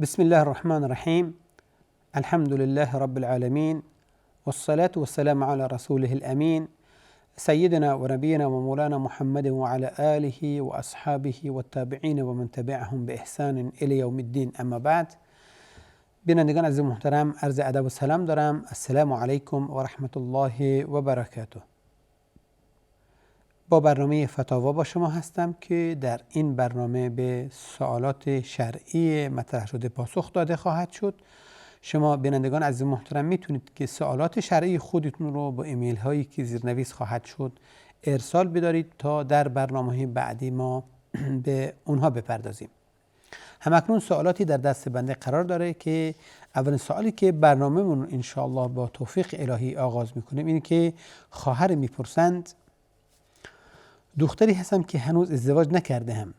بسم الله الرحمن الرحیم. الحمد لله رب العالمین والصلاة والسلام على رسوله الأمين سيدنا ونبينا ومولانا محمد وعلى آله وأصحابه والتابعين ومن تبعهم بإحسان إلى يوم الدين. اما بعد، بینندگان عزیز محترم، عرض ادب و سلام دارم. السلام علیکم و رحمت الله و برکاته. با برنامه فتاوا با شما هستم که در این برنامه به سوالات شرعی مطرح شده پاسخ داده خواهد شد. شما بینندگان عزیز محترم میتونید که سوالات شرعی خودتون رو با ایمیل هایی که زیرنویس خواهد شد ارسال بدارید تا در برنامه بعدی ما به اونها بپردازیم. همکنون سوالاتی در دست بنده قرار داره که اولین سوالی که برنامه‌مون ان شاء الله با توفیق الهی آغاز میکنیم اینه که خواهر میپرسند: دختری هستم که هنوز ازدواج نکرده هم.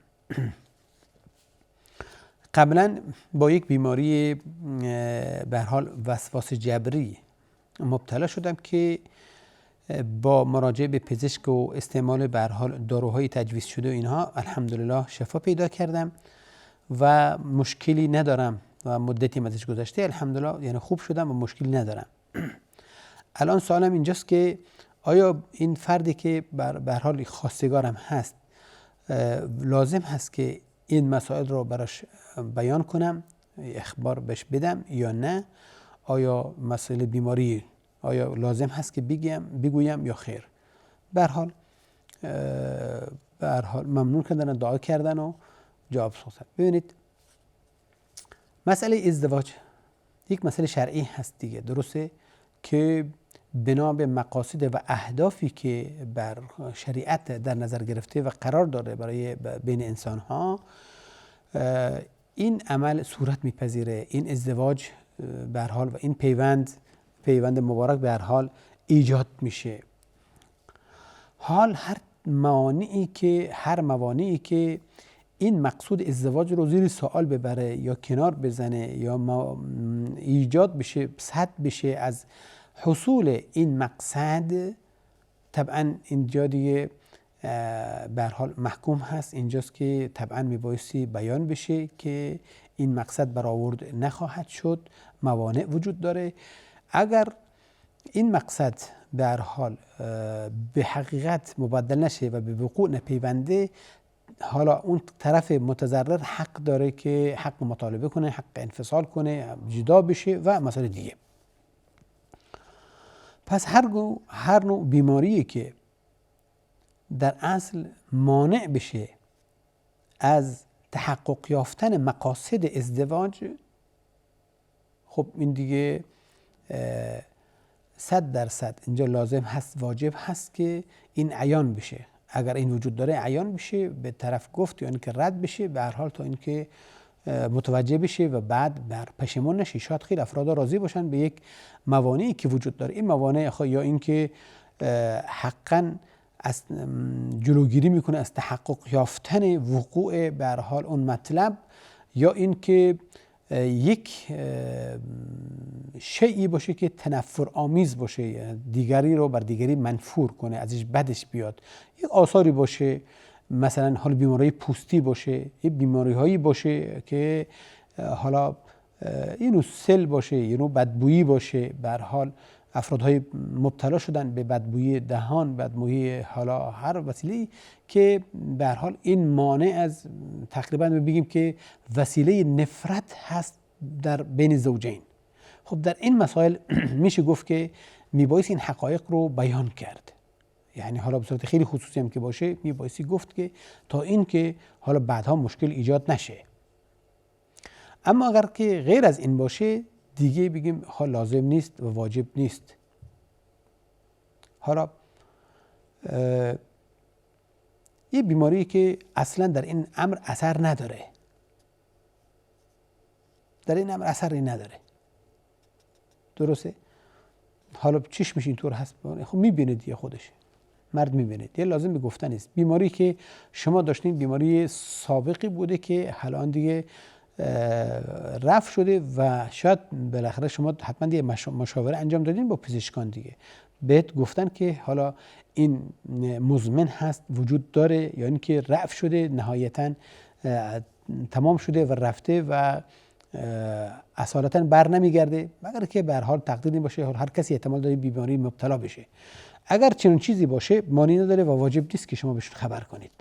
قبلا با یک بیماری به هر حال وسواس جبری مبتلا شدم که با مراجعه به پزشک و استعمال به هر حال داروهای تجویز شده و اینها الحمدلله شفا پیدا کردم و مشکلی ندارم و مدتی ازش گذشته الحمدلله، یعنی خوب شدم و مشکلی ندارم. الان سوالم اینجاست که آیا این فردی که به هر حال خواستگارم هست لازم هست که این مسائل رو براش بیان کنم، اخبار بهش بدم یا نه؟ آیا مسئله بیماری آیا لازم هست که بگویم یا خیر؟ به هر حال ممنون کردن، دعا کردن و جواب سوزن. ببینید، مسئله ازدواج یک مسئله شرعی هست دیگه، درسته که بنا به مقاصد و اهدافی که بر شریعت در نظر گرفته و قرار داره برای بین انسان ها، این عمل صورت میپذیره. این ازدواج به هر حال و این پیوند مبارک به هر حال ایجاد میشه. هر موانعی که این مقصود ازدواج رو زیر سوال ببره یا کنار بزنه یا ایجاد بشه، سد بشه از حصول این مقصد، طبعا اینجا دیگه به هر حال محکوم هست. اینجاست که طبعا میبایستی بیان بشه که این مقصد برآورد نخواهد شد، موانع وجود داره. اگر این مقصد به هر حال به حقیقت مبدل نشه و به وقوع نپیونده، حالا اون طرف متضرر حق داره که حق مطالبه کنه، حق انفصال کنه، جدا بشه و مسائل دیگه. پس هر نوع بیماری که در اصل مانع بشه از تحقق یافتن مقاصد ازدواج، خب این دیگه 100% اینجا لازم هست، واجب هست که این عیان بشه. اگر این وجود داره عیان بشه، به طرف گفت یا اینکه رد بشه، به هر حال تا اینکه متوجه بشه و بعد بر پشیمون نشه. شاید خیلی افراد راضی باشن به یک موانعی که وجود داره. این موانع یا اینکه حقاً از جلوگیری میکنه از تحقق یافتن وقوع به هر حال اون مطلب، یا اینکه یک شیئی باشه که تنفر آمیز باشه، دیگری رو بر دیگری منفور کنه، ازش بدش بیاد. یک آثاری باشه، مثلا حال بیماری پوستی باشه، یه بیماری هایی باشه که حالا اینو سل باشه، اینو بدبویی باشه. به هر حال افرادهای مبتلا شدن به بدبویی دهان، بدبویی حالا هر وسیله‌ای که به هر حال این مانع از تقریبا بگیم که وسیله نفرت هست در بین زوجین. خب در این مسائل میشه گفت که میبایست این حقایق رو بیان کرد. یعنی حالا به صورت خیلی خصوصی هم که باشه میبایستی گفت که تا این که حالا بعدها مشکل ایجاد نشه. اما اگر که غیر از این باشه دیگه بگیم حال لازم نیست و واجب نیست. حالا یه بیماری که اصلا در این امر اثر نداره، در این امر اثری نداره، درسته؟ حالا چشمش اینطور هست، خب میبینه دیگه، خودش مرد میبینه دیگه، لازم به گفتن نیست. بیماری که شما داشتین بیماری سابقی بوده که الان دیگه رفع شده و شاید بالاخره شما حتما دیگه مشاوره انجام دادین با پزشکان دیگه، بهت گفتن که حالا این مزمن هست، وجود داره، یا اینکه رفع شده نهایتاً تمام شده و رفته و اصالتا بر نمیگرده مگر که به هر حال تقدیری باشه، هر کسی احتمال داره بیماری مبتلا بشه. اگر چنین چیزی باشه مانی نداره و واجب نیست که شما بهش خبر کنید.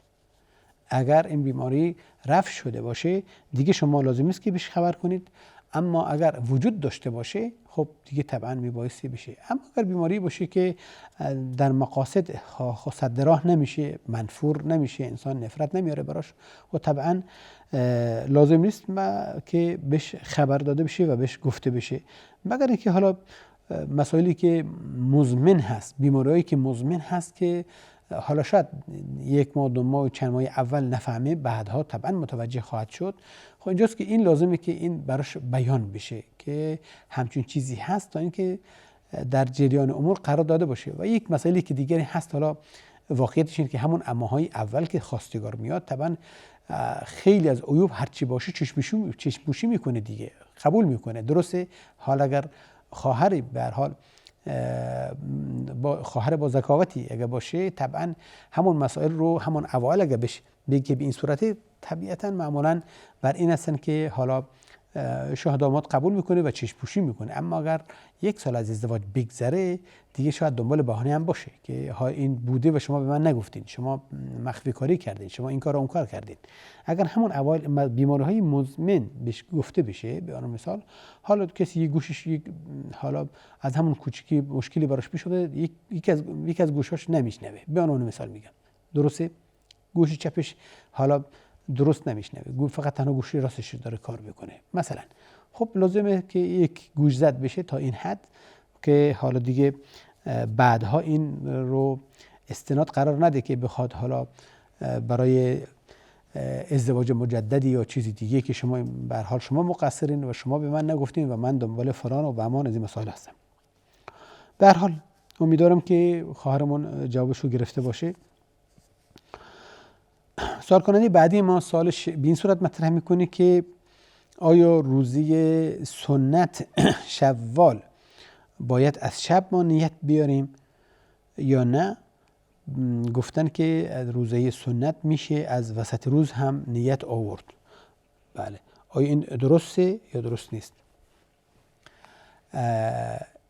اگر این بیماری رفع شده باشه دیگه شما لازم نیست که بهش خبر کنید، اما اگر وجود داشته باشه خب دیگه طبعا میبایستی بشه. اما اگر بیماری باشه که در مقاصد صد راه نمیشه، منفور نمیشه، انسان نفرت نمیاره براش و طبعا لازم نیست که بهش خبر داده بشه و بهش گفته بشه، مگر اینکه حالا مسائلی که مزمن هست، بیماریایی که مزمن هست که حالا شاید 1 ماه 2 ماه و چند ماه اول نفهمه، بعدها طبعا متوجه خواهد شد. خب اینجاست که این لازمه که این براش بیان بشه که همچین چیزی هست تا اینکه در جریان امور قرار داده باشه. و یک مسئله که دیگری هست، حالا واقعیتش اینه که همون ماهای اول که خواستگار میاد طبعا خیلی از عیوب هرچی باشه چشم‌پوشی میکنه دیگه، قبول میکنه. درسته حال اگر خواهر به هر حال خواهر با ذکاوتی اگه باشه طبعا همون مسائل رو همون اوایل اگه بشه بگه به این صورت طبیعتا معمولا بر این هستن که حالا شاه داماد قبول میکنه و چشم پوشی میکنه. اما اگر 1 سال از ازدواج بگذره دیگه شاید دنبال بهانه هم باشه که ها این بوده و شما به من نگفتین، شما مخفی کاری کردین، شما این کار اون کار کردین. اگر همون اوایل بیماری های مزمن بهش گفته بشه، به عنوان مثال حالا کسی یه گوشش حالا از همون کوچیکی مشکلی براش پیش اومده، یکی از گوشاش نمیشنوه، به عنوان مثال میگم، درسته گوش چپش حالا درست نمیشنوه، فقط تنها گوشی راستش داره کار بکنه مثلا، خب لازمه که یک گوش زد بشه تا این حد که حالا دیگه بعدها این رو استناد قرار نده که بخواد حالا برای ازدواج مجددی یا چیزی دیگه که شما به هر حال شما مقصرین و شما به من نگفتین و من دنبال فلان و بهمان از این مسائل هستم. به هر حال امیدوارم که خواهرمون جوابش رو گرفته باشه. سوال کننده بعدی ما سوالش به این صورت مطرح میکنه که آیا روزه سنت شوال باید از شب ما نیت بیاریم یا نه؟ گفتن که روزه سنت میشه از وسط روز هم نیت آورد. بله، آیا این درسته یا درست نیست؟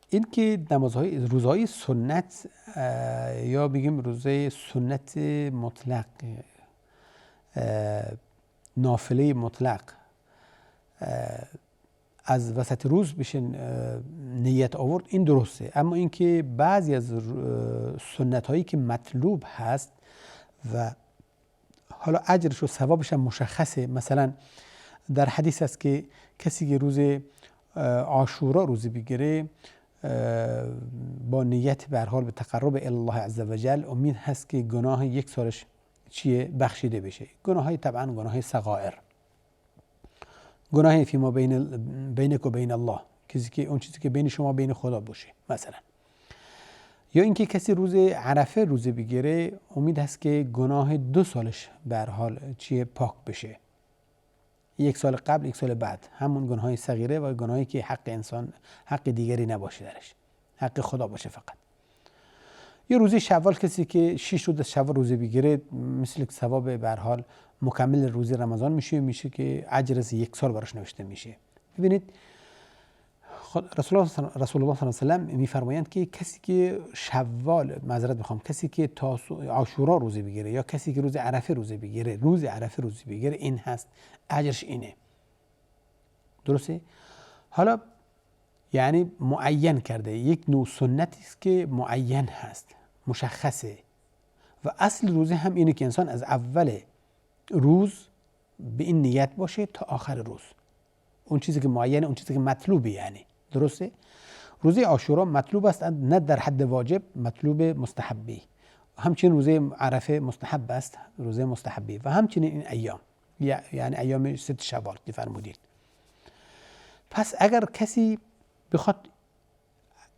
این که روزهای سنت یا بگیم روزه سنت مطلق، نافله مطلق از وسط روز بشه نیت آورد، این درسته. اما اینکه بعضی از سنت هایی که مطلوب هست و حالا اجرش و ثوابش هم مشخصه، مثلا در حدیث است که کسی که روز عاشورا روزه بگیره با نیت به هر حال به تقرب الله عزوجل امید هست که گناه 1 سالش بخشیده بشه. گناه های طبعا گناه های صغائر، گناه فیما بینک و بین الله، اون چیزی که بین شما بین خدا باشه مثلا. یا اینکه کسی روز عرفه روزه بگیره امید هست که گناه 2 سالش به هر حال پاک بشه، 1 سال قبل 1 سال بعد، همون گناه های صغیره و گناهی که حق انسان حق دیگری نباشه درش، حق خدا باشه فقط. یه روزه شوال کسی که 6 روز شوال روزه بگیره مثل ثواب به هر حال مکمل روزه رمضان میشه که اجر از 1 سال براش نوشته میشه. ببینید رسول الله صلی الله علیه و سلم میفرمایند که کسی که کسی که عاشورا روزه بگیره یا کسی که روز عرفه روزه بگیره این هست اجرش اینه. درسته؟ حالا یعنی معین کرده، یک نوع سنتی است که معین هست، مشخصه. و اصل روزه هم اینه که انسان از اول روز به این نیت باشه تا آخر روز، اون چیزی که معینه، اون چیزی که مطلوبه. یعنی درسته؟ روزه عاشورا مطلوب است، نه در حد واجب، مطلوب مستحبی. همچنین روزه عرفه مستحب است، روزه مستحبی. و همچنین این ایام، یعنی ایام 6 شوال که فرمودید. پس اگر کسی بخواد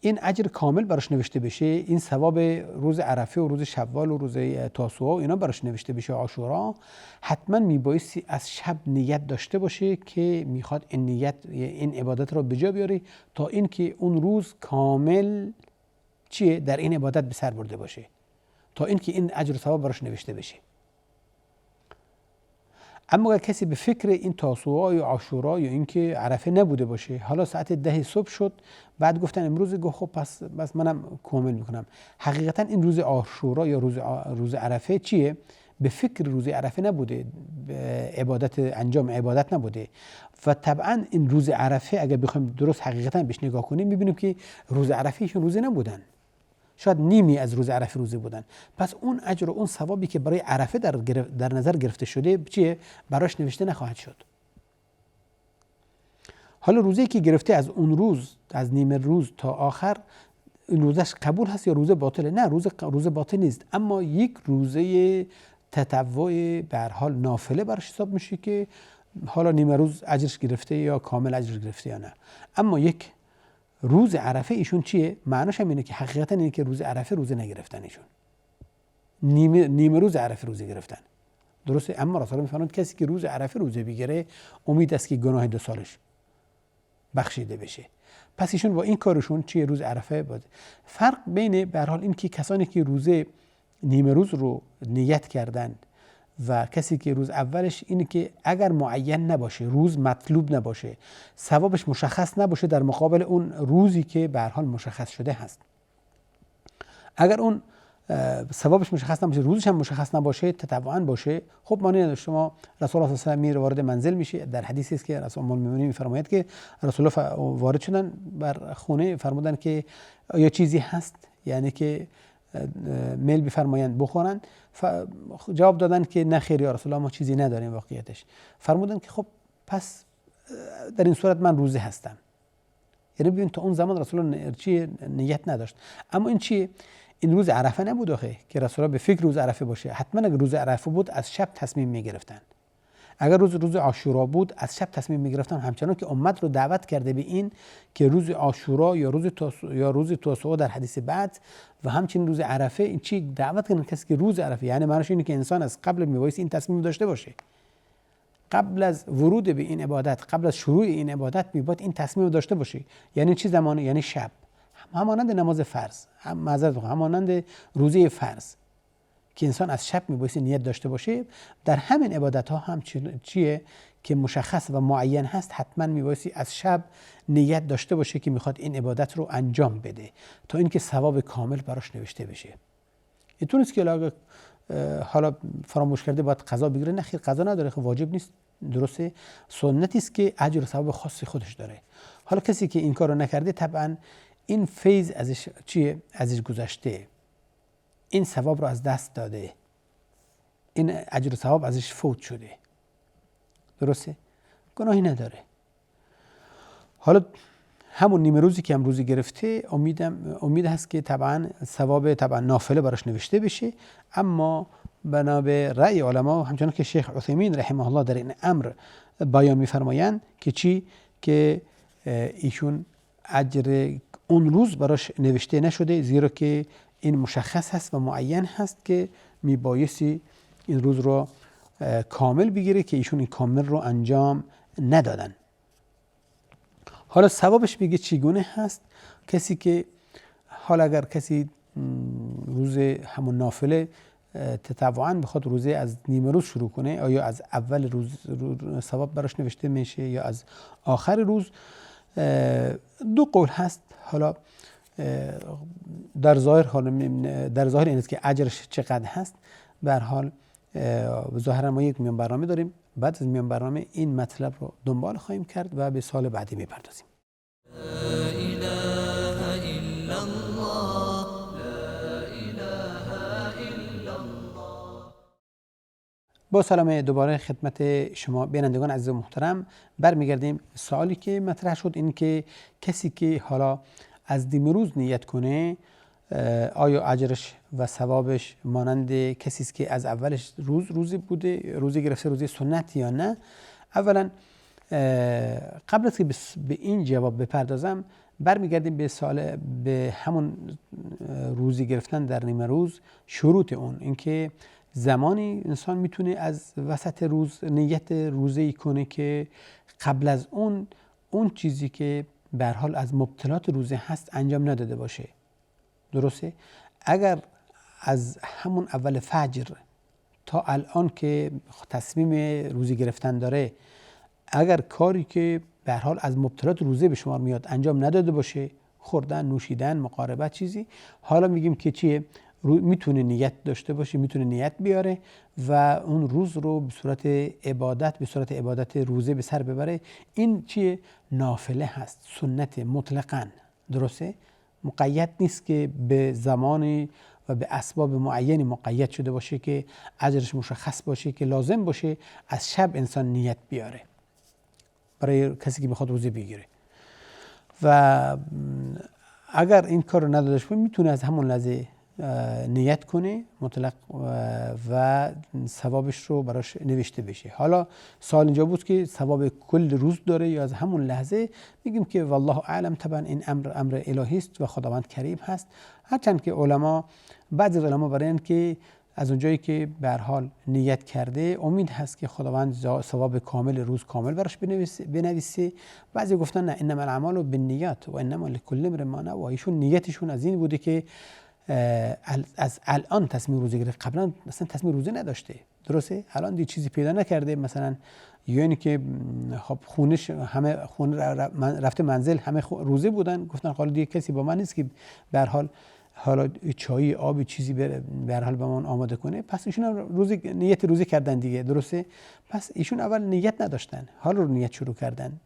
این اجر کامل براش نوشته بشه، این ثواب روز عرفه و روز شوال و روز تاسوعا و اینا براش نوشته بشه، عاشورا، حتما میبایستی از شب نیت داشته باشه که میخواد این عبادت را به جا بیاره تا اینکه اون روز کامل در این عبادت به سر برده باشه، تا اینکه این اجر و ثواب براش نوشته بشه. اما اگر کسی به فکر این تاسوعا یا عاشورا یا اینکه عرفه نبوده باشه، حالا ساعت 10 صبح شد بعد گفتن امروز، گفت خب پس منم کامل میکنم. حقیقتا این روز عاشورا یا روز عرفه چیه؟ به فکر روز عرفه نبوده، انجام عبادت نبوده. و طبعا این روز عرفه اگر بخوایم درست حقیقتا بهش نگاه کنیم میبینیم که روز عرفه ایشون روزه نبودن، شاید نیمی از روز عرفه روزه بودن. پس اون اجر و اون ثوابی که برای عرفه در نظر گرفته شده چیه؟ براش نوشته نخواهد شد. حالا روزی که گرفته از اون روز، از نیمه روز تا آخر، این روزش قبول هست یا روز باطله؟ نه، روز باطل نیست، اما یک روزه تطوع به هر حال نافله براش حساب میشه که حالا نیمه روز اجرش گرفته یا کامل اجرش گرفته یا نه. اما یک روز عرفه ایشون چیه؟ معناش هم اینه که حقیقتا اینه که روز عرفه روزه نگرفتن ایشون، نیمه روز عرفه روزه گرفتن. درسته؟ اما رسول الله میفرمایند کسی که روز عرفه روزه بگیره امید است که گناه 2 سالش بخشیده بشه. پس ایشون با این کارشون چیه؟ روز عرفه بود. فرق بین به هر حال این که کسانی که روزه نیمه روز رو نیت کردن و کسی که روز اولش، اینه که اگر معین نباشه، روز مطلوب نباشه، ثوابش مشخص نباشه در مقابل اون روزی که به هر حال مشخص شده هست، اگر اون ثوابش مشخص نباشه، روزش هم مشخص نباشه، تطوعاً باشه، خب معنی نداره. شما رسول الله صلی الله علیه و آله وارد منزل میشه. در حدیثی است که رسول الله میفرماید که رسول الله وارد شدن بر خونه، فرمودن که آیا چیزی هست، یعنی که میل بفرمایند بخورن. جواب دادن که نه خیر یا رسول الله، ما چیزی نداریم واقعیتش. فرمودن که خب پس در این صورت من روزه هستم. یعنی ببین تا اون زمان رسول الله نیت نداشت. اما این چیه؟ این روز عرفه نبود آخه که رسول الله به فکر روز عرفه باشه. حتما اگر روز عرفه بود از شب تصمیم میگرفتن. اگر روز عاشورا بود از شب تصمیم میگرفتن، همچنان که امت رو دعوت کرده به این که روز عاشورا یا روز تاسوعا در حدیث بعد و همچنین روز عرفه، این چی دعوت کردن کسی که روز عرفه، یعنی معنیش اینه که انسان از قبل میبایست این تصمیم داشته باشه، قبل از ورود به این عبادت، قبل از شروع این عبادت میباید این تصمیم داشته باشه. یعنی چی زمانه؟ یعنی شب، همانند نماز فرض، همانند روزه فرض که انسان از شب میبایست نیت داشته باشه، در همین عبادت ها هم چیه که مشخص و معین هست، حتما میبایستی از شب نیت داشته باشه که میخواد این عبادت رو انجام بده تا اینکه ثواب کامل براش نوشته بشه. اینطور نیست که حالا فراموش کرده باید قضا بگیره، نه خیر، قضا نداره، واجب نیست، درسته، سنتی است که اجر و ثواب خاصی خودش داره. حالا کسی که این کارو نکرده طبعا این فیض ازش چیه؟ ازش گذشته، این ثواب رو از دست داده، این اجر و ثواب ازش فوت شده، درسته؟ گناهی نداره. حالا همون نیمه روزی که هم روزی گرفته، امید هست که طبعا ثواب طبعا نافله براش نوشته بشه. اما بنا به رأی علما، همچنان که شیخ عثیمین رحمه الله در این امر بیان می‌فرمایند که چی؟ که ایشون اجر اون روز براش نوشته نشده، زیرا که این مشخص هست و معین هست که میبایستی این روز رو کامل بگیره که ایشون این کامل رو انجام ندادن. حالا ثوابش میگه چگونه هست؟ کسی که حالا اگر کسی روز همون نافله تطوعاً بخواد روزه از نیمه روز شروع کنه، آیا از اول روز ثواب براش نوشته میشه یا از آخر روز؟ دو قول هست. حالا در ظاهر این است که اجرش چقدر هست. به هر حال ظاهرا ما یک میان برنامه داریم، بعد از میان برنامه این مطلب رو دنبال خواهیم کرد و به سال بعدی میپردازیم. با سلام دوباره خدمت شما بینندگان عزیز و محترم. برمیگردیم سوالی که مطرح شد، این که کسی که حالا از نیمه روز نیت کنه آیا اجرش و ثوابش مانند کسی است که از اولش روزی بوده، روزی گرفته، روزی سنت یا نه؟ اولا قبل از که به این جواب بپردازم، برمیگردیم به همون روزی گرفتن در نیمه روز، شروط اون، اینکه زمانی انسان میتونه از وسط روز نیت روزه‌ای کنه که قبل از اون چیزی که به هر حال از مبطلات روزه هست انجام نداده باشه، درسته؟ اگر از همون اول فجر تا الان که تصمیم روزه گرفتن داره، اگر کاری که به هر حال از مبطلات روزه به شمار میاد انجام نداده باشه، خوردن، نوشیدن، مقاربت چیزی، حالا میگیم که چیه؟ میتونه نیت داشته باشه، میتونه نیت بیاره و اون روز رو به صورت عبادت روزه به سر ببره. این چیه؟ نافله هست، سنت مطلقاً. درسته؟ مقید نیست که به زمانی و به اسباب معینی مقید شده باشه که اجرش مشخص باشه که لازم باشه از شب انسان نیت بیاره برای کسی که میخواد روزه بگیره. و اگر این کار رو نداشته باشه میتونه از همون لحظه نیت کنه مطلق و ثوابش رو براش نوشته بشه. حالا سوال اینجا بود که ثواب کل روز داره یا از همون لحظه؟ میگیم که والله اعلم، طبعا این امر الهی است و خداوند کریم هست. هرچند که بعضی از علما برای این که از اونجایی که به هر حال نیت کرده امید هست که خداوند ثواب کامل روز کامل براش بنویسه. بعضی گفتن نه، انما الاعمال بالنیات و انما لکل امرئ ما نوی. ایشون نیتشون از این بوده که از الان تصمیم روزه گرفت، قبلا مثلا تصمیم روزه نداشته. درسته؟ الان دی چیزی پیدا نکرده، مثلا یعنی که خب خونه رفته منزل همه روزه بودن، گفتن حالا دیگه کسی با من نیست که به هر حال حالا چای آب چیزی به هر حال به من آماده کنه، پس ایشون هم نیت روزه کردن دیگه. درسته؟ پس ایشون اول نیت نداشتن، حالا رو نیت شروع کردن،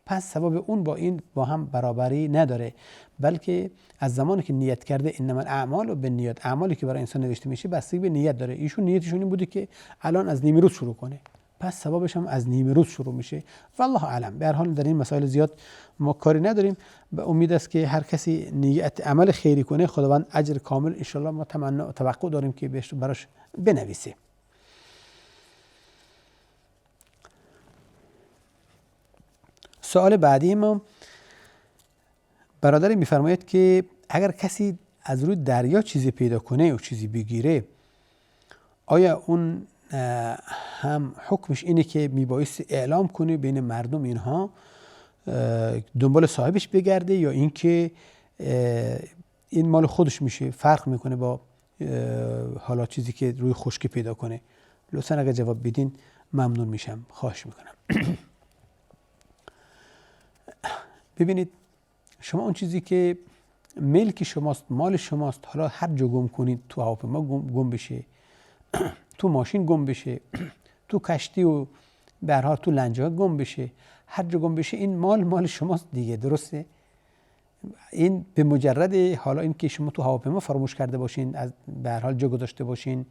پس ثواب اون با این با هم برابری نداره، بلکه از زمانی که نیت کرده انما الاعمال بالنیات، اعمالی که برای انسان نوشته میشه بستگی به نیت داره. ایشون نیتشون این بوده که الان از نیمه روز شروع کنه، پس ثوابش هم از نیمه روز شروع میشه. والله اعلم. به هر حال در این مسائل زیاد ما کاری نداریم. به امید است که هر کسی نیت عمل خیری کنه خداوند اجر کامل ان شاء الله ما تمنا و توقع داریم که براش بنویسه. سوال بعدی ما، برادر میفرماید که اگر کسی از روی دریا چیزی پیدا کنه و چیزی بگیره، آیا اون هم حکمش اینه که میبایست اعلام کنه بین مردم اینها دنبال صاحبش بگرده، یا اینکه این مال خودش میشه، فرق میکنه با حالا چیزی که روی خشکی پیدا کنه؟ لطفا اگر جواب بدین ممنون میشم، خواهش میکنم. ببینید، شما اون چیزی که ملک شماست، مال شماست، حالا هر جا گم کنید، تو هواپیما گم بشه، تو ماشین گم بشه، تو کشتی و به هر حال تو لنجه ها گم بشه، هر جا گم بشه، این مال شماست دیگه. درسته؟ این به مجرد حالا این که شما تو هواپیما فراموش کرده باشین، از به هر حال جا گذاشته باشین،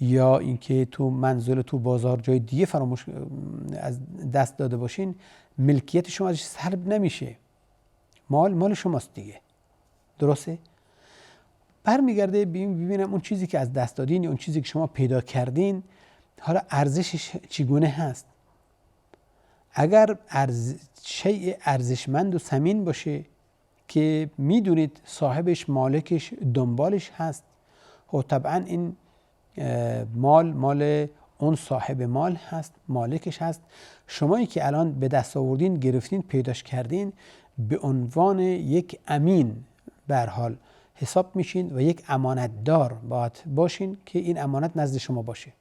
یا اینکه تو منزل تو بازار جای دیگه فراموش از دست داده باشین، ملکیت شما ازش سلب نمیشه، مال شماست دیگه. درسته؟ برمیگرده ببینم اون چیزی که از دست دادین یا اون چیزی که شما پیدا کردین حالا ارزشش چگونه هست. اگر شیء ارزشمند و ثمین باشه که میدونید صاحبش مالکش دنبالش هست، و طبعا این مال اون صاحب مال هست، مالکش هست، شمایی که الان به دست آوردین، گرفتین، پیداش کردین، به عنوان یک امین به هر حال حساب میشین و یک امانتدار باید باشین که این امانت نزد شما باشه.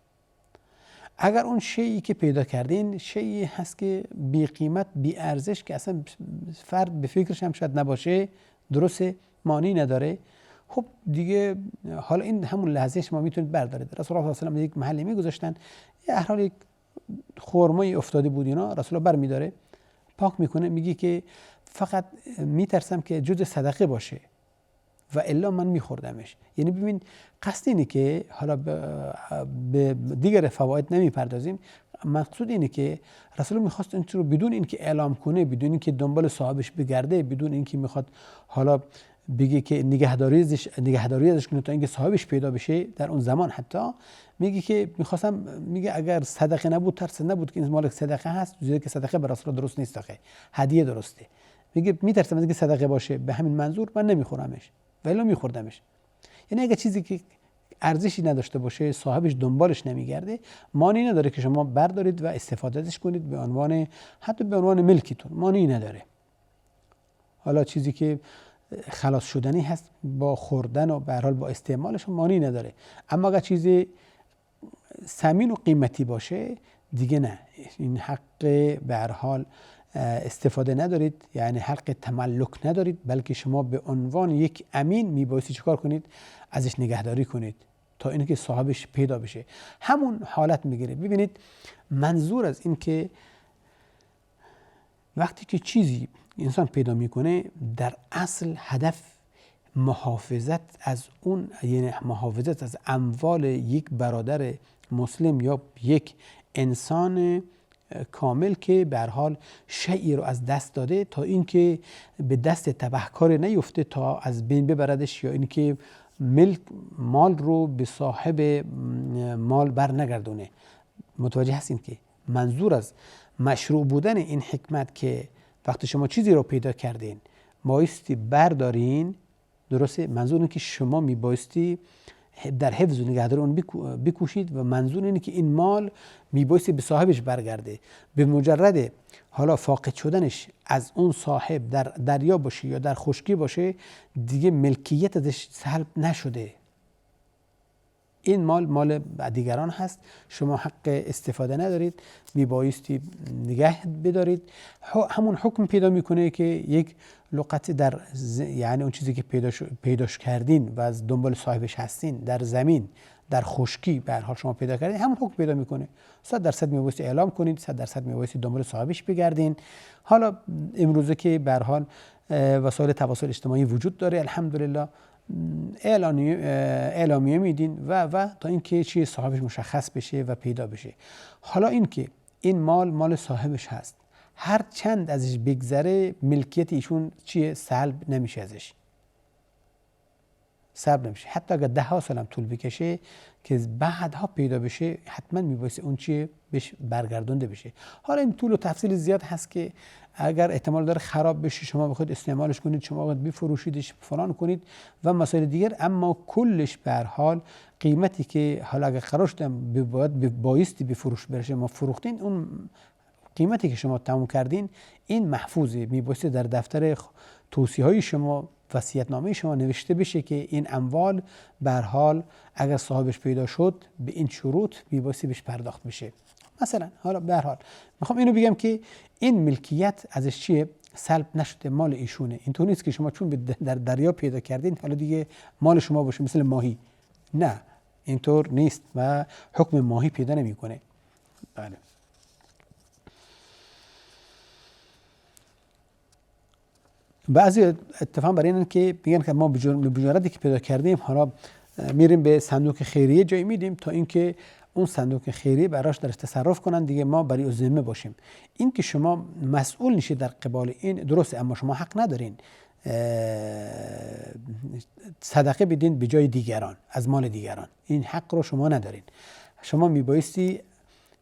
اگر اون شیئی که پیدا کردین شیئی هست که بی قیمت، بی ارزش، که اصلا فرد به فکرش هم شاید نباشه، درسته، معنی نداره، خب دیگه حالا این همون لحظه شما میتونید بردارید. رسول الله صلی الله علیه و آله یک محلی میگذاشتن، یه هر حال یک خرمایی افتاده بود، اینا رسول الله برمیداره، پاک میکنه، میگه که فقط میترسم که جز صدقه باشه و الا من میخوردمش. یعنی ببین قصد اینه که حالا به دیگر فواید نمیپردازیم، مقصود اینه که رسول الله میخواست این رو بدون اینکه اعلام کنه، بدون اینکه دنبال صاحبش بگرده، بدون اینکه میخواد حالا بگه که نگهداری ازش کنه تا اینکه صاحبش پیدا بشه، در اون زمان حتی میگه که میگه اگر صدقه نبود، ترس نبود که این مال صدقه هست، زیرا که صدقه به رسول الله درست نیست، هدیه درسته. میگه میترسم از اینکه صدقه باشه، به همین منظور من نمیخورمش، ولی میخوردمش. یعنی اگه چیزی که ارزشی نداشته باشه، صاحبش دنبالش نمیگرده، معنی نداره که شما بردارید و استفاده ازش کنید به عنوان، حتی به عنوان ملکیتون، معنی نداره. حالا چیزی که خلاص شدنی هست با خوردن و به هر حال با استعمالش معنی نداره. اما اگر چیزی ثمین و قیمتی باشه دیگه نه، این حق به هر حال استفاده ندارید، یعنی حق تملک ندارید، بلکه شما به عنوان یک امین میبایستی چیکار کنید؟ ازش نگهداری کنید تا اینکه صاحبش پیدا بشه. همون حالت میگیره. ببینید منظور از این که وقتی که چیزی انسان پیدا میکنه در اصل هدف محافظت از اون، یعنی محافظت از اموال یک برادر مسلم یا یک انسان کامل که به هر حال شیئی رو از دست داده تا اینکه به دست تبهکار نیفته تا از بین ببردش، یا اینکه مال رو به صاحب مال بر نگردونه. متوجه هستین که منظور از مشروع بودن این حکمت که وقتی شما چیزی رو پیدا کردین بایستی بردارین، درسته؟ منظور اینه که شما میبایستی در حفظ و نگهداری اون بکوشید و منظور اینه که این مال میبایستی به صاحبش برگرده. به مجرد حالا فاقد شدنش از اون صاحب در دریا باشه یا در خشکی باشه دیگه ملکیت ازش سلب نشده، این مال دیگران هست، شما حق استفاده ندارید، میبایستی نگه بدارید. همون حکم پیدا میکنه که یک لقطه در یعنی اون چیزی که پیداش کردین و از دنبال صاحبش هستین در زمین در خشکی به هر حال شما پیدا کردین، همون حکم پیدا میکنه. 100% میبایستی اعلام کنید، 100% میبایستی دنبال صاحبش بگردین. حالا امروزه که به هر حال وسایل تواصل اجتماعی وجود داره، الحمدلله اعلامیه میدین و تا اینکه چی صاحبش مشخص بشه و پیدا بشه. حالا اینکه این مال صاحبش هست، هر چند ازش بگذره ملکیت ایشون چیه؟ سلب نمیشه ازش، سلب نمیشه. حتی اگر 10 سال هم طول بکشه که بعدها پیدا بشه حتما میبایسته اون چیه بهش برگردونده بشه. حالا این طول و تفصیل زیاد هست که اگر احتمال داره خراب بشه شما بخواید استعمالش کنید، شما باید بفروشیدش، فلان کنید و مسائل دیگر، اما کلش به هر حال قیمتی که حالا اگر قرار شدم بایستی به فروش برشه ما فروختین، اون قیمتی که شما تموم کردین این محفوظه، میبایستی در دفتر توصیه‌های شما، وصیت‌نامه شما نوشته بشه که این اموال به هر حال اگر صاحبش پیدا شد به این شروط میبایستی بهش پرداخت بشه. مثلا حالا به هر حال میخوام اینو بگم که این ملکیت ازش چیه؟ سلب نشده، مال ایشونه. اینطور نیست که شما چون در دریا پیدا کردین حالا دیگه مال شما باشه، مثل ماهی. نه، اینطور نیست و حکم ماهی پیدا نمیکنه. بله. بعضی اتفاقا برای اینن که میگن که ما به مجردی که پیدا کردیم حالا میریم به صندوق خیریه جای میدیم تا اینکه اون صندوق خیریه براش درش تصرف کنن، دیگه ما برای او ذمه باشیم. این که شما مسئول نشید در قبال این درسته، اما شما حق ندارین صدقه بدین به جای دیگران از مال دیگران، این حق رو شما ندارین. شما میبایستی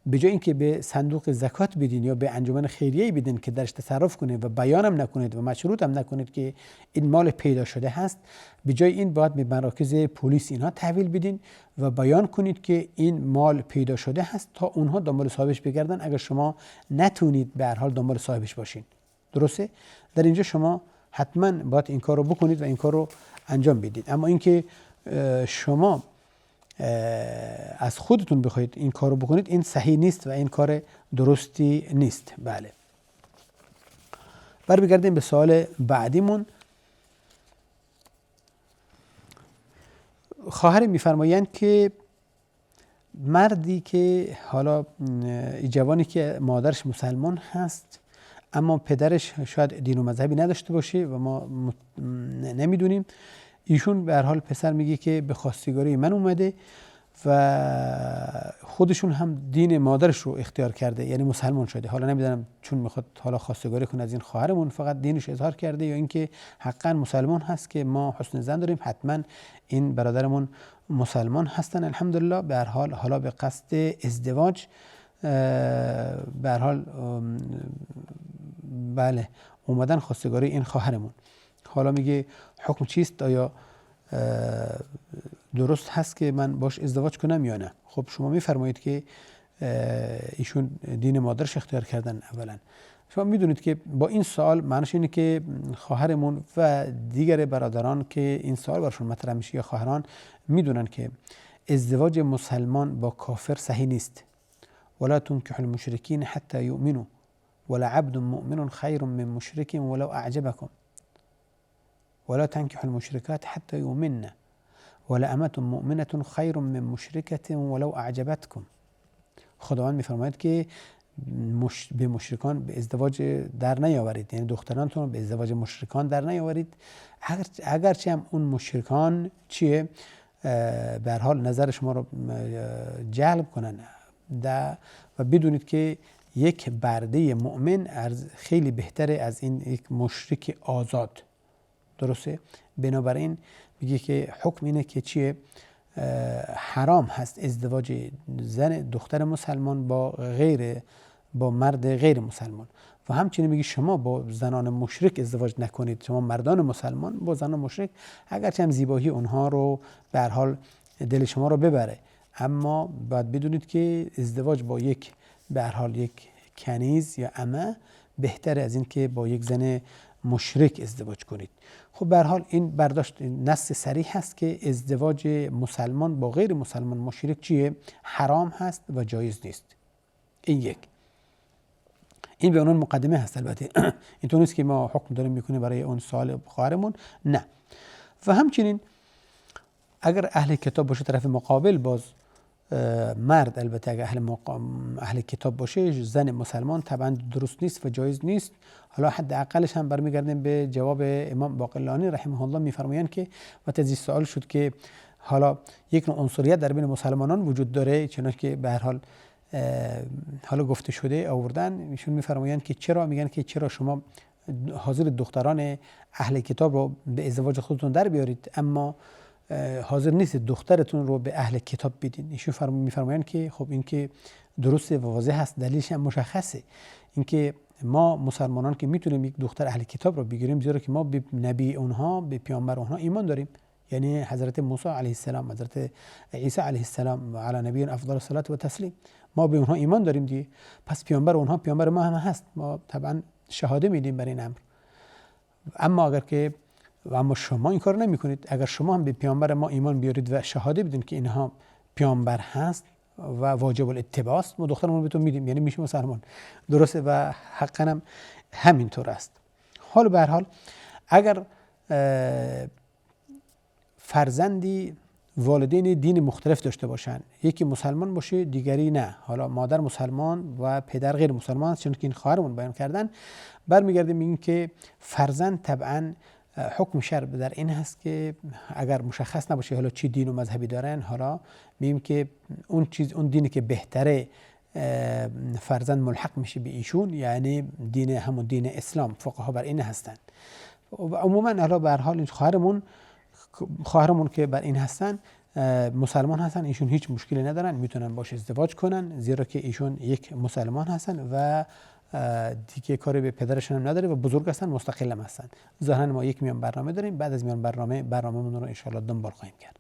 به جای اینکه به صندوق زکات بدین یا به انجمن خیریه بدین که درش تصرف کنید و بیانم نکنید و مشروط هم نکنید که این مال پیدا شده هست، به جای این باید به مراکز پلیس اینها تحویل بدین و بیان کنید که این مال پیدا شده هست تا اونها دنبال صاحبش بگردن اگر شما نتونید به هر حال دنبال صاحبش باشین. درسته؟ در اینجا شما حتما باید این کار رو بکنید و این کار رو انجام بدید. اما اینکه شما از خودتون بخواید این کار رو بکنید این صحیح نیست و این کار درستی نیست. بله. بگردیم به سوال بعدیمون. خواهر میفرمایند که مردی که حالا جوانی که مادرش مسلمان هست اما پدرش شاید دین و مذهبی نداشته باشه و ما نمیدونیم، ایشون به هر حال پسر میگه که به خواستگاری من اومده و خودشون هم دین مادرش رو اختیار کرده، یعنی مسلمان شده. حالا نمیدونم چون میخواد حالا خواستگاری کنه از این خواهرمون فقط دینش اظهار کرده یا اینکه حقا مسلمان هست که ما حسن ظن داریم حتما این برادرمون مسلمان هستن الحمدلله. به هر حال حالا به قصد ازدواج به هر حال بله اومدن خواستگاری این خواهرمون. حالا میگه حکم چیست؟ آیا درست هست که من باش ازدواج کنم یا نه؟ خب شما میفرمایید که ایشون دین مادرش اختیار کردن. اولا شما میدونید که با این سوال معنیش اینه که خواهرمون و دیگر برادران که این سوال براشون مطرح میشه یا خواهران میدونن که ازدواج مسلمان با کافر صحیح نیست. ولا تنكحوا المشركين حتى يؤمنوا ولعبد مؤمن خير من مشرك ولو أعجبكم ولا تنكحوا المشركات حتى يؤمنن ولأمة مؤمنة خير من مشركة ولو أعجبتكم. خداوند میفرماید که به مشرکان به ازدواج در نیاورید، یعنی دخترانتون به ازدواج مشرکان در نیاورید، اگرچه هم اون مشرکان چیه به هر حال نظر شما رو جلب کنن و بدونید که یک برده مؤمن خیلی بهتره از این یک مشرک آزاد. درسته؟ بنابراین میگه که حکم اینه که چیه حرام هست ازدواج دختر مسلمان با مرد غیر مسلمان. و همچنین میگه شما با زنان مشرک ازدواج نکنید، شما مردان مسلمان با زنان مشرک، اگرچه هم زیبایی اونها رو به هر حال دل شما رو ببره، اما باید بدونید که ازدواج با یک به هر حال یک کنیز یا عمه بهتره از این که با یک زن مشرک ازدواج کنید. خب به هر حال این برداشت نص صریح هست که ازدواج مسلمان با غیر مسلمان مشرک چیه؟ حرام هست و جایز نیست. این یک. این به عنوان مقدمه هست. البته اینطور نیست که ما حکم داریم میکنیم برای اون سوال خواهرمون، نه. و همچنین اگر اهل کتاب باشه طرف مقابل، باز مرد البته اگر اهل کتاب باشه، زن مسلمان طبعا درست نیست و جایز نیست. حالا حد اقلش هم برمیگردیم به جواب امام باقلانی رحمه الله، میفرمایند که وقتی از این سوال شد که حالا یک نوع عنصریت در بین مسلمانان وجود داره، چنانکه که به هر حال حالا گفته شده آوردن، ایشون میفرمایند که چرا؟ میگن که چرا شما حاضر دختران اهل کتاب رو به ازدواج خودتون در بیارید اما حاضر نیست دخترتون رو به اهل کتاب بدین؟ ایشون میفرمایند که خب این که درسته و واضح هست، دلیلش هم مشخصه. اینکه ما مسلمانان که میتونیم یک دختر اهل کتاب رو بگیریم، زیرا که ما به نبی اونها، به پیامبر اونها ایمان داریم، یعنی حضرت موسی علیه السلام، حضرت عیسی علیه السلام و علی نبی افضل الصلاه و تسلیم، ما به اونها ایمان داریم دیگه. پس پیامبر اونها پیامبر ما هم هست، ما طبعا شهاده میدیم بر این امر. اما شما این کار نمی کنید. اگر شما هم به پیامبر ما ایمان بیارید و شهاده بدین که اینها پیامبر هست و واجب الاتباع است، ما دخترمون بهتون میدیم، یعنی میشه مسلمان. درسته و حقا هم همینطور است. حالا به هر حال اگر فرزندی والدین دین مختلف داشته باشن، یکی مسلمان باشه دیگری نه، حالا مادر مسلمان و پدر غیر مسلمان، چون که این خواهرمون بیان کردن، برمیگردیم میگیم که فرزند طبعا حکم شرع در این هست که اگر مشخص نباشه حالا چی دین و مذهبی دارن، حالا میگیم که اون دینی که بهتره فرزند ملحق میشه به ایشون، یعنی همون دین اسلام. فقها بر این هستن. عموما حالا به هر حال خواهرمون که بر این هستن مسلمان هستن، ایشون هیچ مشکلی ندارن، میتونن باش ازدواج کنن، زیرا که ایشون یک مسلمان هستن و دیگه کاری به پدرشون هم نداره و بزرگ هستن، مستقل هم هستن. ظاهرا ما یک میان برنامه داریم، بعد از میان برنامه‌مون رو ان شاء الله دنبال خواهیم کرد.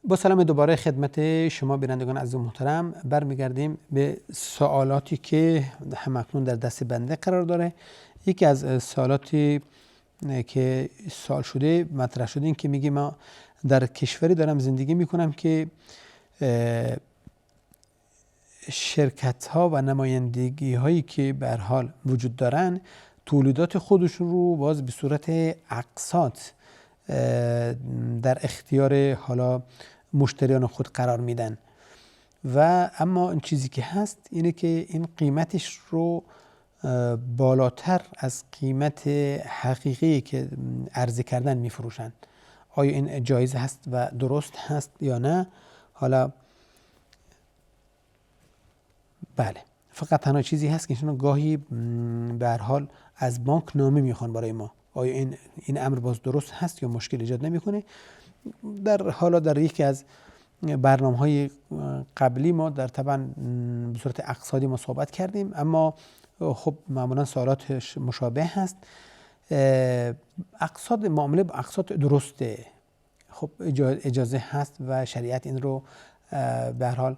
با سلام دوباره خدمت شما بینندگان عزیز و محترم، برمیگردیم به سوالاتی که همکنون در دست بنده قرار داره. یکی از سوالاتی که سوال شده، مطرح شده، این که میگه ما در کشوری دارم زندگی میکنم که شرکت ها و نمایندگی هایی که به هر حال وجود دارن تولیدات خودشون رو باز به صورت اقساط در اختیار حالا مشتریان خود قرار میدن و اما این چیزی که هست اینه که این قیمتش رو بالاتر از قیمت حقیقی که عرضه کردن میفروشن. آیا این جایز هست و درست هست یا نه؟ حالا بله، فقط تنها چیزی هست که ایشون گاهی به هر حال از بانک نامه میخوان برای ما. آیا این امر باز درست هست یا مشکل ایجاد نمیکنه؟ در یکی از برنامه‌های قبلی ما در طبعا به صورت اقتصادی ما صحبت کردیم، اما خب معمولا سوالاتش مشابه هست. اقساط معامله با اقساط درسته، خب اجازه هست و شریعت این رو به هر حال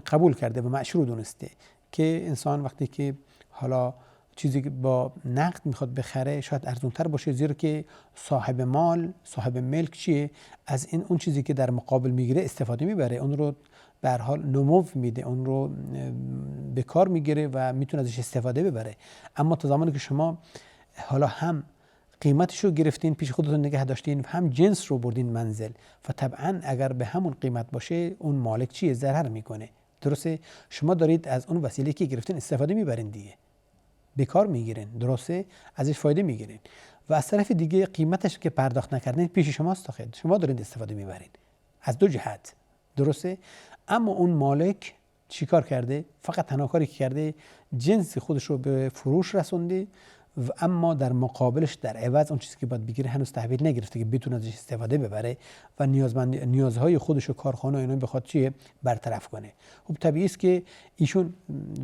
قبول کرده و مشروع دونسته که انسان وقتی که حالا چیزی که با نقد میخواد بخره شاید ارزونتر باشه، زیرا که صاحب مال، صاحب ملک چیه؟ از این اون چیزی که در مقابل میگیره استفاده میبره، اون رو به هر حال نمو میده، اون رو به کار میگیره و میتونه ازش استفاده ببره. اما تا زمانی که شما حالا هم قیمتش رو گرفتین پیش خودتون نگه داشتین، هم جنس رو بردین منزل و طبعا اگر به همون قیمت باشه اون مالک چیه؟ ضرر میکنه. درسته؟ شما دارید از اون وسیله که گرفتین استفاده میبرین دیگه، به کار میگیرین، درسته؟ ازش فایده میگیرین و از طرف دیگه قیمتش که پرداخت نکردین پیش شماست، داخل شما دارید استفاده میبرین از دو جهت، درسته؟ اما اون مالک چیکار کرده؟ فقط تنها کاری که کرده جنس خودش رو به فروش رسونده و اما در مقابلش در عوض اون چیزی که باید بگیره هنوز تحویل نگرفته که بتونه ازش استفاده ببره و نیازهای خودش و کارخانه اینا بخواد چیه؟ برطرف کنه. خب طبیعی است که ایشون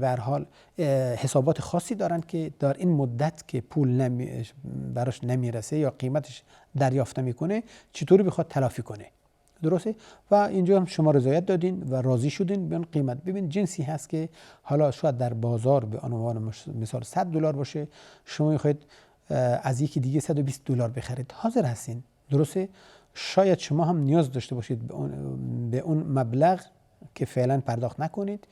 به هر حال حسابات خاصی دارن که در این مدت که پول براش نمیرسه یا قیمتش دریافت نمیکنه چطوری بخواد تلافی کنه. درسته؟ و اینجا هم شما رضایت دادین و راضی شدین به اون قیمت. ببین جنسی هست که حالا شاید در بازار به عنوان مثال $100 باشه، شما میخواید از یکی دیگه $120 بخرید، حاضر هستین، درسته؟ شاید شما هم نیاز داشته باشید به اون مبلغ که فعلا پرداخت نکنید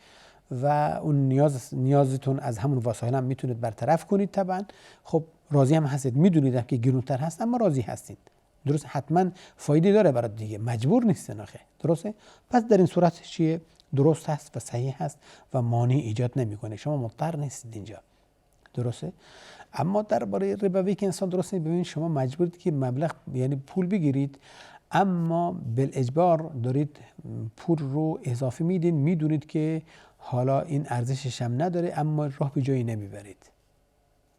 و اون نیازتون از همون وسایل هم میتونید برطرف کنید. طبعا خب راضی هم هستید، میدونید که گرونتر هست اما راضی هستید، درست؟ حتما فایده داره برای دیگه، مجبور نیستن آخه، درسته؟ پس در این صورت چیه؟ درست هست و صحیح هست و مانع ایجاد نمیکنه، شما مضطر نیستید اینجا، درسته؟ اما درباره ربوی که انسان درست نیست، ببینید شما مجبورید که مبلغ یعنی پول بگیرید اما بالاجبار دارید پول رو اضافه میدین، میدونید که حالا این ارزشش هم نداره اما راه به جایی نمیبرید،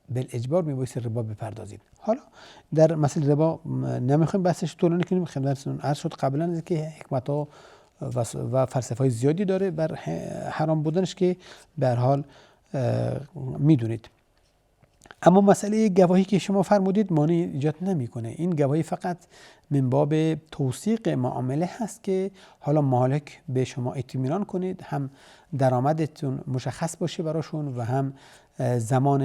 بالاجبار میبایست ربا بپردازید. حالا در مسئله ربا نمیخوایم بحثش طولانی کنیم، خدمتتون عرض شد قبلا که حکمت ها و فلسفه های زیادی داره بر حرام بودنش که به هر حال میدونید. اما مسئله گواهی که شما فرمودید مانع ایجاد نمیکنه، این گواهی فقط من باب توثیق معامله هست که حالا مالک به شما اطمینان کنید، هم درآمدتون مشخص باشه براشون و هم زمان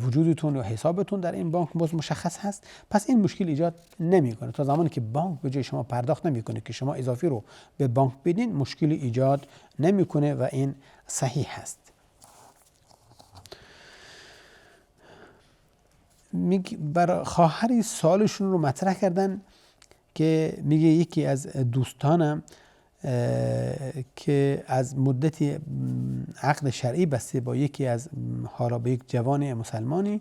وجودتون و حسابتون در این بانک باز مشخص هست. پس این مشکل ایجاد نمیکنه تا زمانی که بانک به جای شما پرداخت نمیکنه که شما اضافی رو به بانک بدین، مشکل ایجاد نمیکنه و این صحیح هست. بر خواهری سالشون رو مطرح کردن که میگه یکی از دوستانم که از مدتی عقد شرعی بسته با یکی از حالا به یک جوان مسلمانی،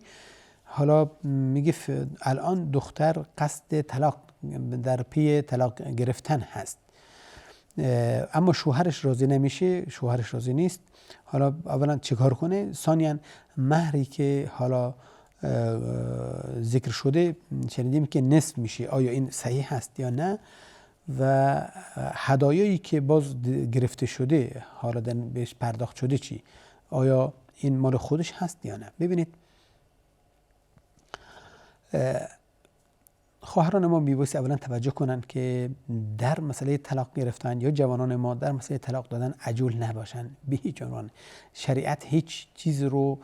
حالا میگه الان دختر قصد طلاق در پی طلاق گرفتن هست اما شوهرش راضی نمیشه، شوهرش راضی نیست. حالا اولا چیکار کنه؟ ثانیاً مهری که حالا ذکر شده شنیدیم که نصف میشه، آیا این صحیح هست یا نه؟ و هدایایی که باز گرفته شده حالا بهش پرداخت شده چی؟ آیا این مال خودش هست یا نه؟ ببینید خواهران ما میبایست اولا توجه کنن که در مسئله طلاق گرفتن یا جوانان ما در مسئله طلاق دادن عجول نباشن به هیچ عنوان. شریعت هیچ چیز رو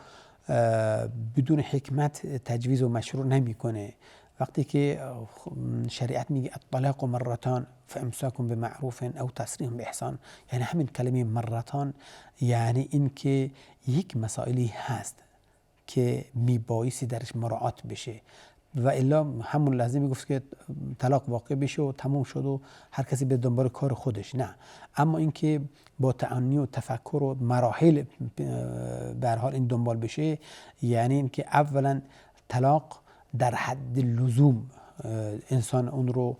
بدون حکمت تجویز و مشروع نمیکنه. وقتی که شریعت میگه الطلاق مرتان فامساک بمعروف او تسریح باحسان، یعنی همین کلمه مرتان یعنی این که یک مسائلی هست که میبایستی درش مراعات بشه و الا همون لحظه میگفت که طلاق واقع بشه و تموم شد و هر کسی به دنبال کار خودش. نه، اما اینکه با تعنی و تفکر و مراحل به هر حال این دنبال بشه، یعنی اینکه اولا طلاق در حد لزوم انسان اون رو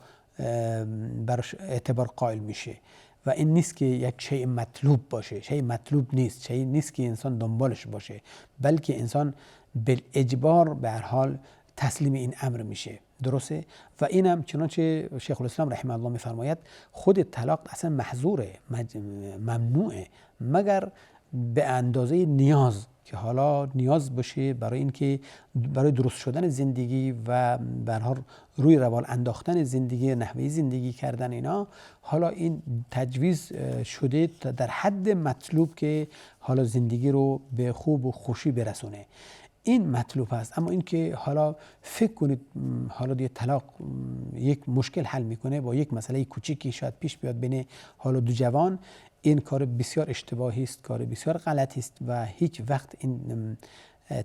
براش اعتبار قائل میشه و این نیست که یک شیء مطلوب باشه، شیء مطلوب نیست، شیء نیست که انسان دنبالش باشه، بلکه انسان بالاجبار به هر حال تسلیم این امر میشه، درسته؟ و اینم چنانچه شیخ الاسلام رحمه الله میفرماید خود طلاق اصلا محظوره، ممنوعه، مگر به اندازه نیاز که حالا نیاز باشه برای اینکه برای درست شدن زندگی و به هر حال روی روال انداختن زندگی، نحوه زندگی کردن اینا، حالا این تجویز شده در حد مطلوب که حالا زندگی رو به خوب و خوشی برسونه. این مطلوب است. اما اینکه حالا فکر کنید حالا دیگه طلاق یک مشکل حل میکنه، با یک مسئله کوچیکی شاید پیش بیاد بین حالا دو جوان، این کار بسیار اشتباهی است، کار بسیار غلطی است و هیچ وقت این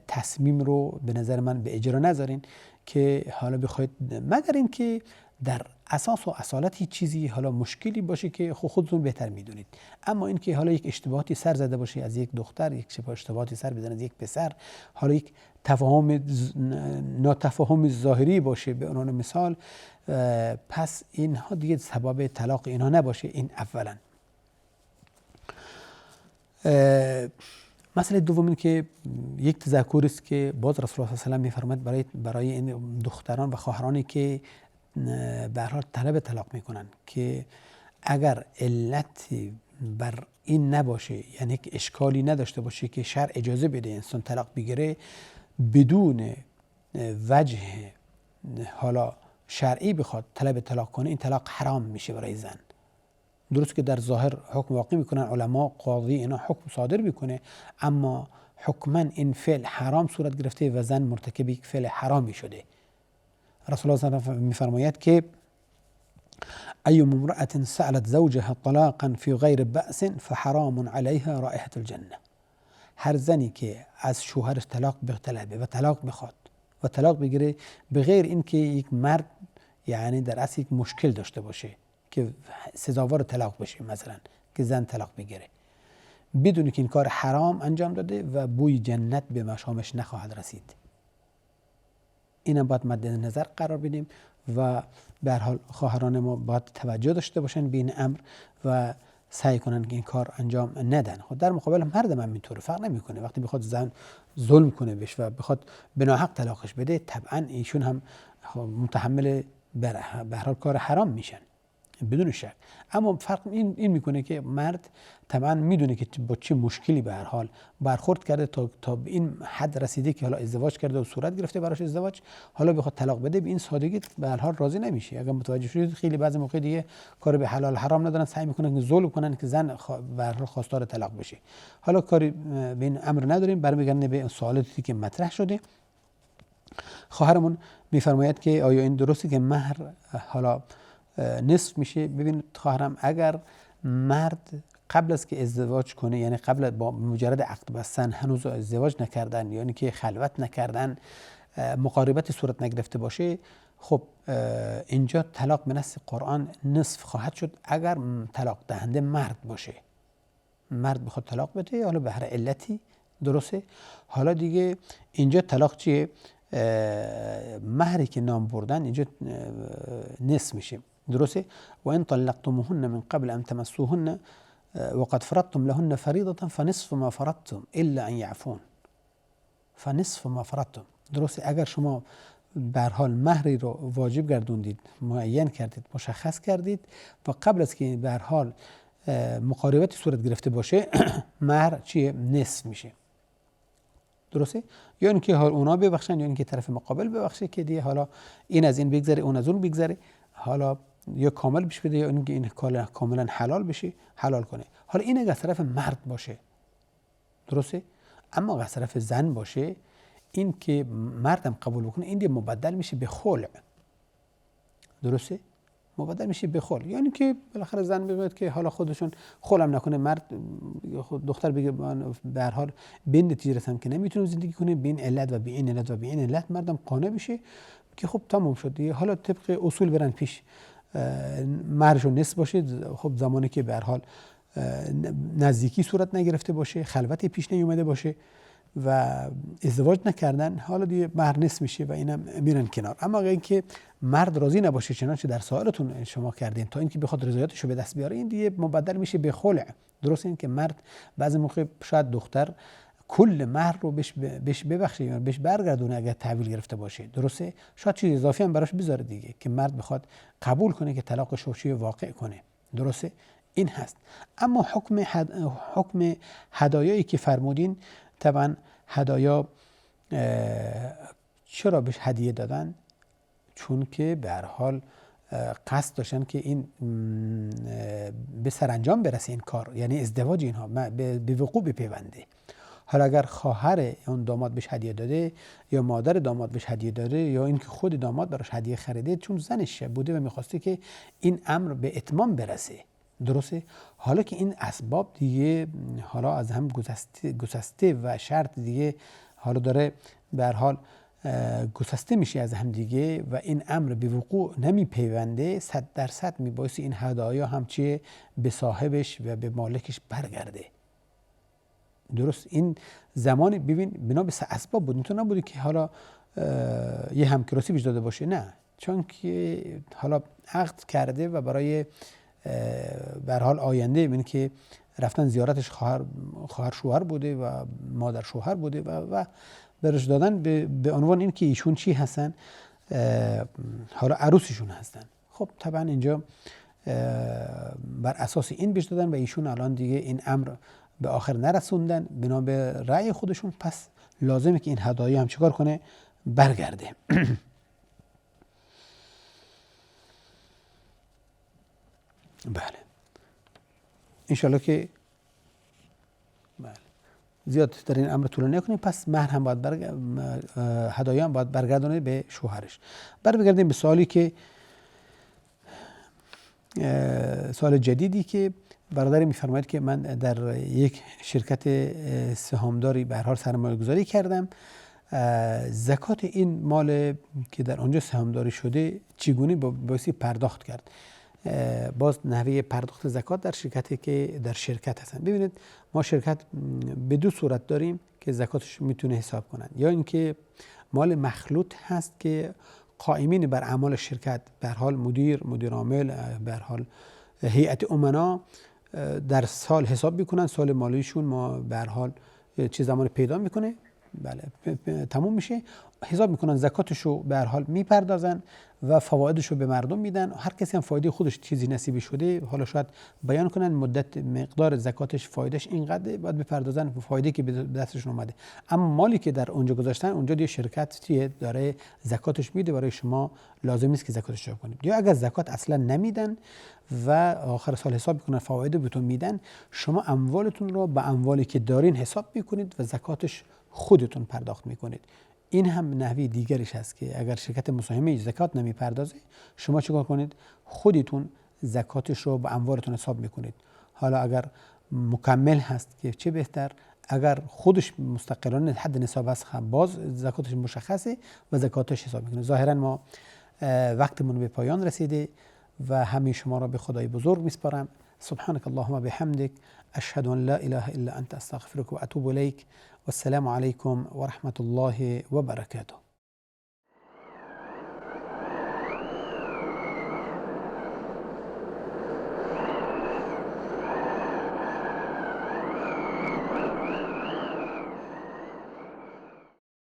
تصمیم رو به نظر من به اجرا نذارین که حالا بخواید، مگر اینکه در اساس و اصالت هیچ چیزی حالا مشکلی باشه که خودتون بهتر میدونید. اما اینکه حالا یک اشتباهاتی سر زده باشه از یک دختر، یک اشتباهاتی سر بزنه از یک پسر، حالا یک ناتفاهم ظاهری باشه به عنوان مثال، پس اینها دیگه سبب طلاق اینها نباشه. این اولا. مسئله دوم این که یک تذکر است که باز رسول الله صلی الله علیه و آله میفرماید برای این دختران و خواهرانی که به هر حال طلب طلاق میکنن که اگر علتی بر این نباشه، یعنی که اشکالی نداشته باشه که شرع اجازه بده انسان طلاق بگیره، بدون وجه حالا شرعی بخواد طلب طلاق کنه، این طلاق حرام میشه برای زن. درست که در ظاهر حکم واقع میکنن علما، قاضی اینا حکم صادر میکنه، اما حکما این فعل حرام صورت گرفته و زن مرتکب یک فعل حرامی شده. رسول الله صلی الله علیه و آله میفرماید که ای امرأة سألت زوجها طلاقا فی غیر بأس فحرام علیها رائحة الجنه. هر زنی که از شوهرش طلاق بطلبه و طلاق بخواد و طلاق بگیره بغیر اینکه یک مرد یعنی در اصل یک مشکل داشته باشه که سزاوار طلاق بشه، مثلا که زن طلاق بگیره، بدون که این کار حرام انجام داده و بوی جنت به مشامش نخواهد رسید. اینم باید مد نظر قرار بدیم و به هر حال خواهران ما باید توجه داشته باشن به این امر و سعی کنن که این کار انجام ندن. خود در مقابل مرد هم اینطوره، فرق نمیکنه وقتی بخواد زن ظلم کنه بهش و بخواد به ناحق طلاقش بده، طبعا ایشون هم متحمل به هر حال کار حرام میشن بدون شک. اما فرق این میکنه که مرد طبعا میدونه که با چه مشکلی به هر حال برخورد کرده تا به این حد رسیده که حالا ازدواج کرده و صورت گرفته براش ازدواج، حالا بخواد طلاق بده به این سادگی به هر حال راضی نمیشه. اگر متوجه شدید خیلی بعضی موقع دیگه کار به حلال حرام ندارن، سعی میکنن که ظلم کنن که زن به هر حال خواستار طلاق بشه. حالا کاری به این امر نداریم، برمیگردیم به سوالاتی که مطرح شده. خواهرمون میفرماید که آیا این درسته که مهر حالا نصف میشه؟ ببینید خواهرم، اگر مرد قبل از که ازدواج کنه، یعنی قبل با مجرد عقد بستن هنوز ازدواج نکردن، یعنی که خلوت نکردن، مقاربت صورت نگرفته باشه، خب اینجا طلاق به نص قرآن نصف خواهد شد اگر طلاق دهنده مرد باشه. مرد بخواد طلاق بده حالا به هر علتی، درسته؟ حالا دیگه اینجا طلاق چیه؟ مهری که نام بردن اینجا نصف میشه، درسته؟ و این طلقتموهن من قبل ان تمسوهن وقد فرضتم لهن فریضة فنصف ما فرضتم الا ان یعفون. فنصف ما فرضتم، درسته؟ اگر شما به هر حال مهری رو واجب گردوندید، معین کردید، مشخص کردید و قبل از که به هر حال مقاربت صورت گرفته باشه مهر چیه؟ نصف میشه، درسته؟ یا اینکه حال اونا ببخشن یا اینکه طرف مقابل ببخشه که دیگه حالا این از این بگذره اون از اون بگذره، حالا یا کامل بشه بده یا اینکه این کاملا حلال بشه، حلال کنه. حالا این اگه از طرف مرد باشه، درسته؟ اما اگه از طرف زن باشه، این که مردم قبول بکنه این دیگه مبدل میشه به خلع، درسته؟ مبدل میشه به خلع، یعنی که بالاخره زن بگوید که حالا خودشون خلعم نکنه، مرد دختر بگه به هر حال به این نتیجه رسیدم که نمیتونم زندگی کنه به این علت و به این علت و به این علت، مردم قانع بشه که خب تمام شد دیگه. حالا طبق اصول برن پیش، مهرشون نصف باشه، خب زمانی که به هر حال نزدیکی صورت نگرفته باشه، خلوتی پیش نیومده باشه و ازدواج نکردن، حالا دیگه مهر نصف میشه و اینم میرن کنار. اما اگه اینکه مرد راضی نباشه چنانچه در سوالتون شما کردین تا اینکه بخواد رضایتشو به دست بیاره، این دیگه مبدل میشه به خلع. درسته این که مرد بعضی موقع شاید دختر کل مهر رو بهش ببخشه یا بهش برگردونه اگر تحویل گرفته باشه، درسته؟ شاید چیز اضافی هم براش بذاره دیگه که مرد بخواد قبول کنه که طلاق شوچی واقع کنه، درسته؟ این هست. اما حکم هدایایی که فرمودین طبعا هدایا چرا بهش هدیه دادن؟ چون که به هر حال قصد داشتن که این به سرانجام برسه این کار، یعنی ازدواج اینها به وقوع بپیونده. حالا اگر خواهر اون داماد بهش هدیه داده یا مادر داماد بهش هدیه داده یا اینکه خود داماد براش هدیه خریده، چون زنش بوده و میخواسته که این امر به اتمام برسه، درسته؟ حالا که این اسباب دیگه حالا از هم گسسته و شرط دیگه حالا داره به هر حال گسسته میشه از هم دیگه و این امر به وقوع نمی پیونده، 100% میبایستی این هدایا همچه به صاحبش و به مالکش برگرده. درست این زمانی ببین بنا به اسباب بود، اینطور نبوده که حالا یه همکراسی بهش داده باشه، نه، چون که حالا عقد کرده و برای به هر حال آینده، یعنی که رفتن زیارتش خواهر شوهر بوده و مادر شوهر بوده و برش دادن به عنوان این که ایشون چی هستن، حالا عروسشون هستن. خب طبعا اینجا بر اساس این بهش دادن و ایشون الان دیگه این امر به آخر نرسوندن بنا به رأی خودشون، پس لازمه که این هدایا هم چیکار کنه؟ برگرده. بله انشالله که بله زیاد در این امر طولانی نکنیم. پس مهر هم باید هدایا هم باید برگردونه به شوهرش. برگردیم به سوالی که سوال جدیدی که برادری میفرماید که من در یک شرکت سهامداری به هر حال سرمایه گذاری کردم، زکات این مال که در آنجا سهامداری شده چگونه بایستی پرداخت کرد؟ باز نحوه پرداخت زکات در شرکتی که در شرکت هستن. ببینید ما شرکت به دو صورت داریم که زکاتش میتونه حساب کنن، یا اینکه مال مخلوط هست که قائمین بر اعمال شرکت، به هر حال مدیر عامل، به هر حال هیئت امنا در سال حساب میکنن، سال مالیشون ما به هر حال چه زمان پیدا میکنه، بله تموم میشه، حساب میکنن زکاتشو به هر حال میپردازن و فوایدشو به مردم میدن. هر کسی هم فایده خودش چیزی نصیبی شده، حالا شاید بیان کنن مدت مقدار زکاتش فایدهش اینقدر باید بپردازن، فایده که به دستشون اومده. اما مالی که در اونجا گذاشتن، اونجا دیگه شرکت داره زکاتش میده، برای شما لازم نیست که زکاتش جمع کنید. یا اگر زکات اصلا نمیدن و آخر سال حساب میکنن فواید بهتون میدن، شما اموالتون رو به اموالی که دارین حساب میکنید و زکاتش خودتون پرداخت میکنید. این هم نحوی دیگرش هست که اگر شرکت مساهمه زکات نمیپردازه، شما چیکار کنید؟ خودتون زکاتش رو به اموالتون حساب میکنید. حالا اگر مکمل هست که چه بهتر، اگر خودش مستقلانه حد نصاب است باز زکاتش مشخصه و زکاتش حساب میکنه. ظاهرا ما وقتمون به پایان رسیده و همه شما را به خدای بزرگ میسپارم. سبحانك اللهم بحمدك اشهد ان لا اله الا انت استغفرك واتوب اليك والسلام عليكم ورحمة الله وبركاته.